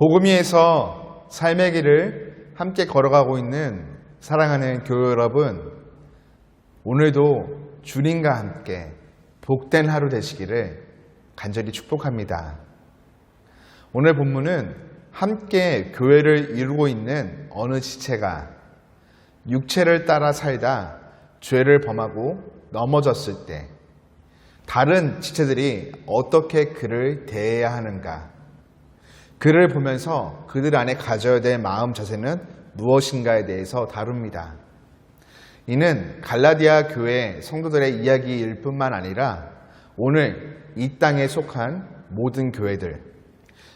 복음위에서 삶의 길을 함께 걸어가고 있는 사랑하는 교회 여러분, 오늘도 주님과 함께 복된 하루 되시기를 간절히 축복합니다. 오늘 본문은 함께 교회를 이루고 있는 어느 지체가 육체를 따라 살다 죄를 범하고 넘어졌을 때 다른 지체들이 어떻게 그를 대해야 하는가, 그를 보면서 그들 안에 가져야 될 마음 자세는 무엇인가에 대해서 다룹니다. 이는 갈라디아 교회 성도들의 이야기일 뿐만 아니라 오늘 이 땅에 속한 모든 교회들,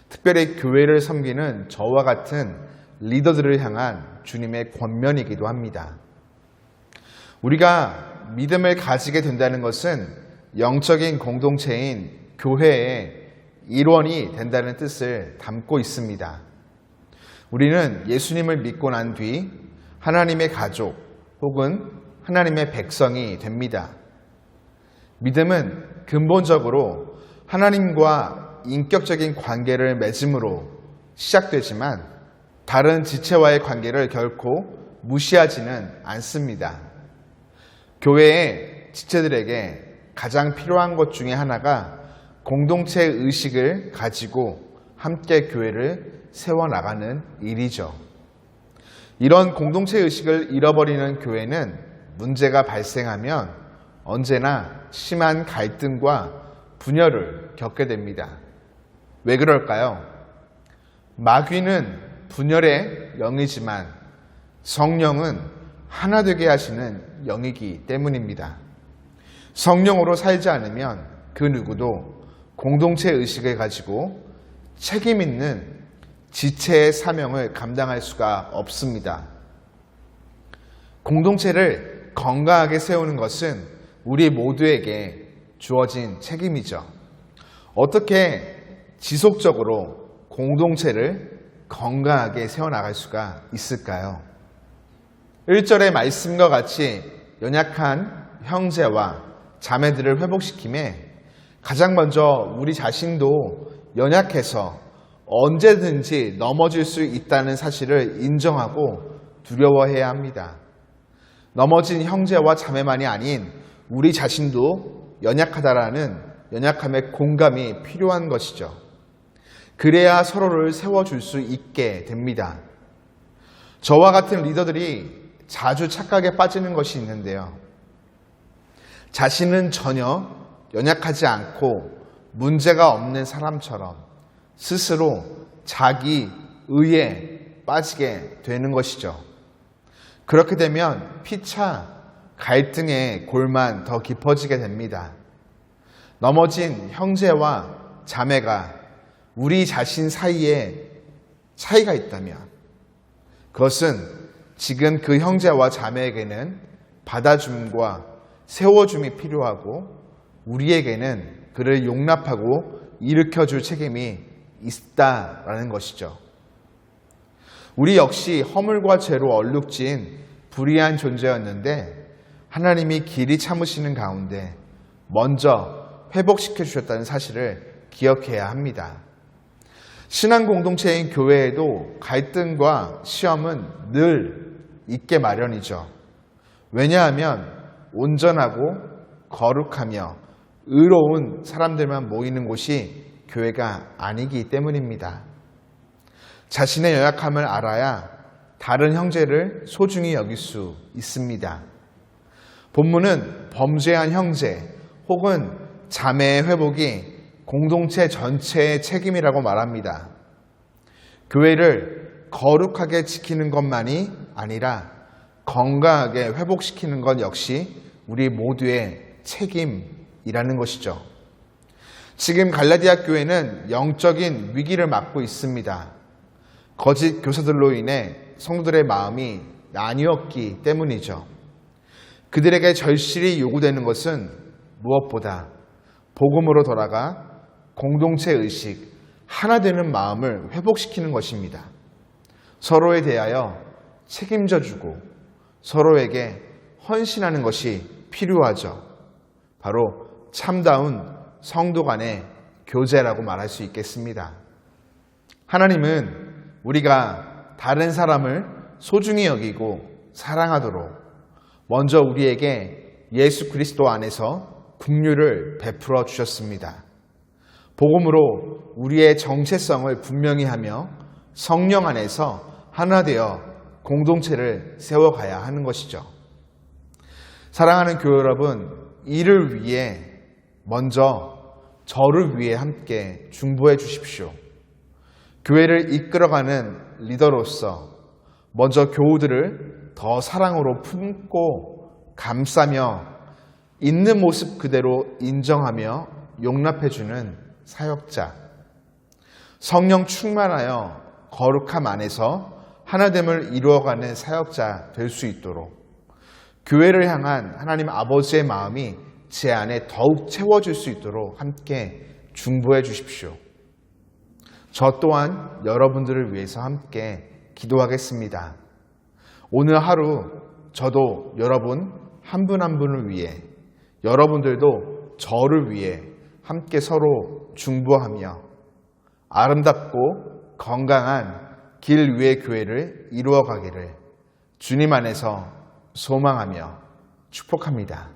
특별히 교회를 섬기는 저와 같은 리더들을 향한 주님의 권면이기도 합니다. 우리가 믿음을 가지게 된다는 것은 영적인 공동체인 교회의 일원이 된다는 뜻을 담고 있습니다. 우리는 예수님을 믿고 난 뒤 하나님의 가족 혹은 하나님의 백성이 됩니다. 믿음은 근본적으로 하나님과 인격적인 관계를 맺음으로 시작되지만 다른 지체와의 관계를 결코 무시하지는 않습니다. 교회의 지체들에게 가장 필요한 것 중에 하나가 공동체 의식을 가지고 함께 교회를 세워나가는 일이죠. 이런 공동체 의식을 잃어버리는 교회는 문제가 발생하면 언제나 심한 갈등과 분열을 겪게 됩니다. 왜 그럴까요? 마귀는 분열의 영이지만 성령은 하나 되게 하시는 영이기 때문입니다. 성령으로 살지 않으면 그 누구도 공동체 의식을 가지고 책임 있는 지체의 사명을 감당할 수가 없습니다. 공동체를 건강하게 세우는 것은 우리 모두에게 주어진 책임이죠. 어떻게 지속적으로 공동체를 건강하게 세워나갈 수가 있을까요? 1절의 말씀과 같이 연약한 형제와 자매들을 회복시킴에 가장 먼저 우리 자신도 연약해서 언제든지 넘어질 수 있다는 사실을 인정하고 두려워해야 합니다. 넘어진 형제와 자매만이 아닌 우리 자신도 연약하다라는 연약함의 공감이 필요한 것이죠. 그래야 서로를 세워줄 수 있게 됩니다. 저와 같은 리더들이 자주 착각에 빠지는 것이 있는데요. 자신은 전혀 연약하지 않고 문제가 없는 사람처럼 스스로 자기 의에 빠지게 되는 것이죠. 그렇게 되면 피차 갈등의 골만 더 깊어지게 됩니다. 넘어진 형제와 자매가 우리 자신 사이에 차이가 있다면 그것은 지금 그 형제와 자매에게는 받아줌과 세워줌이 필요하고 우리에게는 그를 용납하고 일으켜줄 책임이 있다라는 것이죠. 우리 역시 허물과 죄로 얼룩진 불의한 존재였는데 하나님이 길이 참으시는 가운데 먼저 회복시켜 주셨다는 사실을 기억해야 합니다. 신앙 공동체인 교회에도 갈등과 시험은 늘 있게 마련이죠. 왜냐하면 온전하고 거룩하며 의로운 사람들만 모이는 곳이 교회가 아니기 때문입니다. 자신의 연약함을 알아야 다른 형제를 소중히 여길 수 있습니다. 본문은 범죄한 형제 혹은 자매의 회복이 공동체 전체의 책임이라고 말합니다. 교회를 거룩하게 지키는 것만이 아니라 건강하게 회복시키는 것 역시 우리 모두의 책임이라는 것이죠. 지금 갈라디아 교회는 영적인 위기를 맞고 있습니다. 거짓 교사들로 인해 성도들의 마음이 나뉘었기 때문이죠. 그들에게 절실히 요구되는 것은 무엇보다 복음으로 돌아가 공동체 의식, 하나 되는 마음을 회복시키는 것입니다. 서로에 대하여 책임져 주고 서로에게 헌신하는 것이 필요하죠. 바로 참다운 성도 간의 교제라고 말할 수 있겠습니다. 하나님은 우리가 다른 사람을 소중히 여기고 사랑하도록 먼저 우리에게 예수 그리스도 안에서 긍휼을 베풀어 주셨습니다. 복음으로 우리의 정체성을 분명히 하며 성령 안에서 하나 되어 공동체를 세워가야 하는 것이죠. 사랑하는 교회 여러분, 이를 위해 먼저 저를 위해 함께 중보해 주십시오. 교회를 이끌어가는 리더로서 먼저 교우들을 더 사랑으로 품고 감싸며 있는 모습 그대로 인정하며 용납해주는 사역자, 성령 충만하여 거룩함 안에서 하나됨을 이루어가는 사역자 될 수 있도록 교회를 향한 하나님 아버지의 마음이 제 안에 더욱 채워질 수 있도록 함께 중보해 주십시오. 저 또한 여러분들을 위해서 함께 기도하겠습니다. 오늘 하루 저도 여러분 한 분 한 분을 위해, 여러분들도 저를 위해 함께 서로 중보하며 아름답고 건강한 길 위의 교회를 이루어가기를 주님 안에서 소망하며 축복합니다.